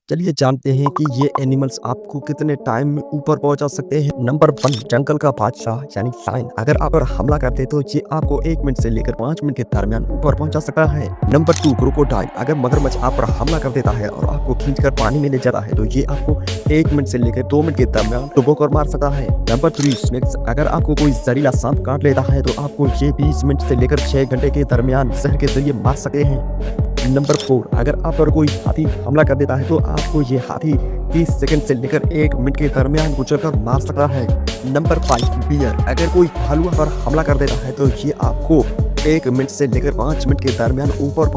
चलिए जानते हैं कि ये एनिमल्स आपको कितने टाइम में ऊपर पहुंचा सकते हैं। नंबर 1, जंगल का बादशाह यानी लायन। अगर आप पर हमला करते तो ये आपको 1 मिनट से लेकर 5 मिनट के दरमियान ऊपर पहुंचा सकता है। Number 2, crocodile. अगर मगरमच्छ आप पर हमला कर देता है और आपको खींचकर पानी में ले जाता है तो ये आपको 1 मिनट से लेकर 2 मिनट के दरमियान डुबोकर मार सकता है। Number 3, snakes. अगर आपको कोई जहरीला सांप काट लेता है तो आपको ये 20 मिनट से लेकर 6 घंटे के दरमियान जहर के जरिए मार सकते हैं। नंबर 4, अगर आप पर कोई हाथी हमला कर देता है तो आपको ये हाथी 30 सेकंड से लेकर 1 मिनट के दरमियान गुजरकर मार सकता है। Number 5, bear. अगर कोई भालू पर हमला कर देता है तो ये आपको 1 मिनट से लेकर 5 मिनट के दरमियान ऊपर